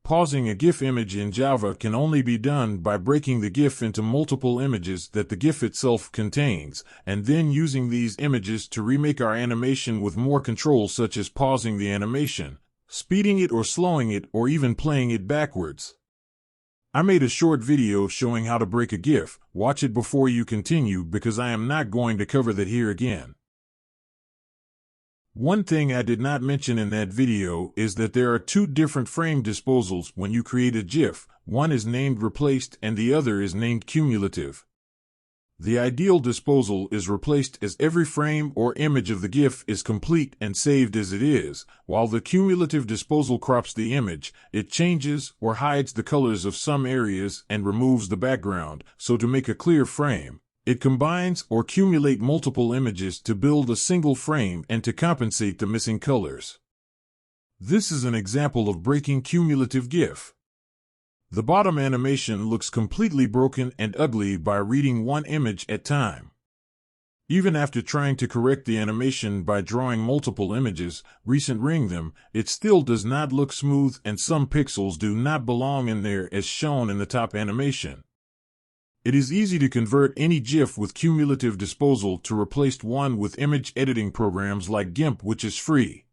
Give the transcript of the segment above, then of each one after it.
Pausing a GIF image in Java can only be done by breaking the GIF into multiple images that the GIF itself contains, and then using these images to remake our animation with more control, such as pausing the animation, speeding it or slowing it, or even playing it backwards. I made a short video showing how to break a GIF. Watch it before you continue, because I am not going to cover that here again. One thing I did not mention in that video is that there are two different frame disposals when you create a GIF. One is named replaced and the other is named cumulative. The ideal disposal is replaced as every frame or image of the GIF is complete and saved as it is, while the cumulative disposal crops the image. It changes or hides the colors of some areas and removes the background, so to make a clear frame. It combines or cumulate multiple images to build a single frame and to compensate the missing colors. This is an example of breaking cumulative GIF. The bottom animation looks completely broken and ugly by reading one image at a time. Even after trying to correct the animation by drawing multiple images, recent-ring them, it still does not look smooth, and some pixels do not belong in there as shown in the top animation. It is easy to convert any GIF with cumulative disposal to replace one with image editing programs like Gimp, which is free.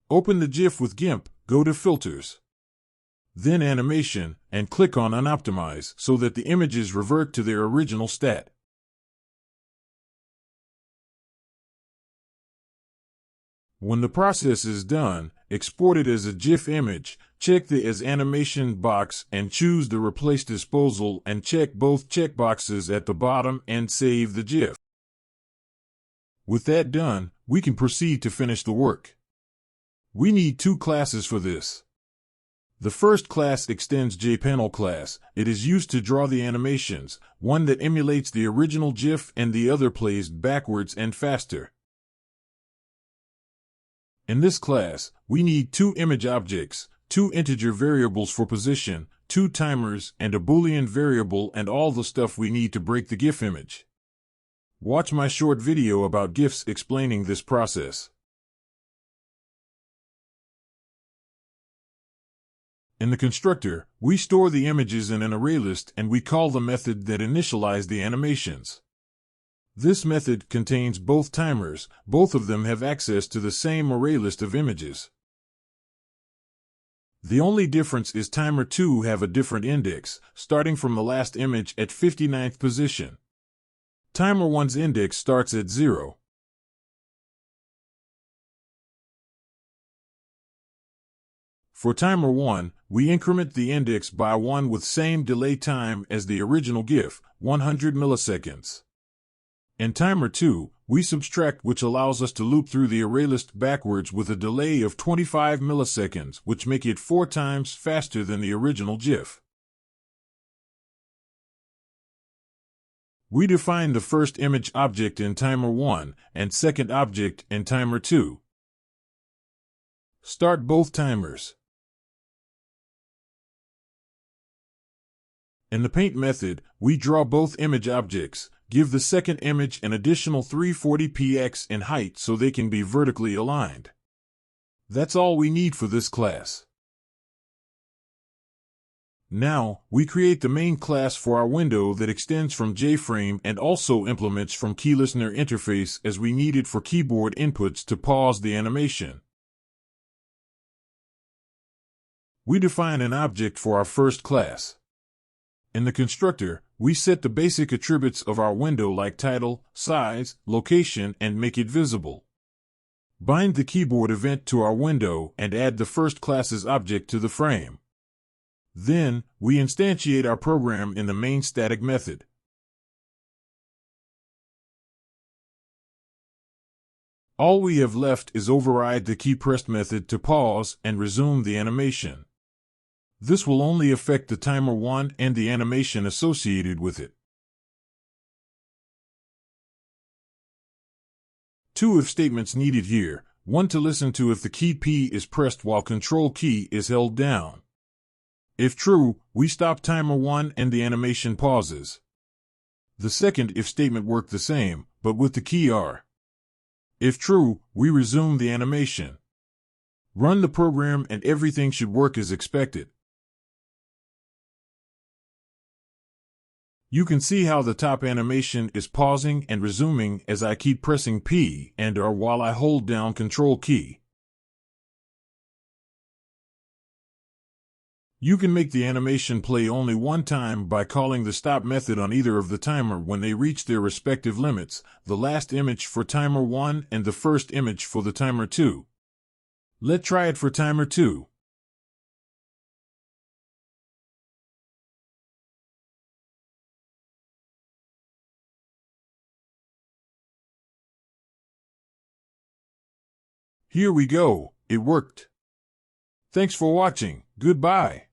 Open the GIF with Gimp, go to Filters, then Animation, and click on Unoptimize so that the images revert to their original stat. When the process is done, export it as a GIF image, check the As Animation box and choose the Replace Disposal and check both checkboxes at the bottom and save the GIF. With that done, we can proceed to finish the work. We need two classes for this. The first class extends JPanel class. It is used to draw the animations, one that emulates the original GIF and the other plays backwards and faster. In this class, we need two image objects, two integer variables for position, two timers, and a Boolean variable, and all the stuff we need to break the GIF image. Watch my short video about GIFs explaining this process. In the constructor, we store the images in an array list and we call the method that initializes the animations. This method contains both timers. Both of them have access to the same array list of images. The only difference is timer 2 have a different index, starting from the last image at 59th position. Timer 1's index starts at 0. For timer 1, we increment the index by 1 with same delay time as the original GIF, 100 milliseconds. In timer 2, we subtract, which allows us to loop through the array list backwards with a delay of 25 milliseconds, which make it 4 times faster than the original GIF. We define the first image object in timer 1 and second object in timer 2. Start both timers. In the paint method, we draw both image objects. Give the second image an additional 340px in height so they can be vertically aligned. That's all we need for this class. Now, we create the main class for our window that extends from JFrame and also implements from KeyListener interface as we need it for keyboard inputs to pause the animation. We define an object for our first class. In the constructor, we set the basic attributes of our window like title, size, location, and make it visible. Bind the keyboard event to our window and add the first class's object to the frame. Then, we instantiate our program in the main static method. All we have left is override the keyPressed method to pause and resume the animation. This will only affect the timer 1 and the animation associated with it. Two if statements needed here, one to listen to if the key P is pressed while Control key is held down. If true, we stop timer 1 and the animation pauses. The second if statement worked the same, but with the key R. If true, we resume the animation. Run the program and everything should work as expected. You can see how the top animation is pausing and resuming as I keep pressing P and R while I hold down Control key. You can make the animation play only one time by calling the stop method on either of the timer when they reach their respective limits, the last image for timer 1 and the first image for the timer 2. Let's try it for timer 2. Here we go, it worked. Thanks for watching, goodbye.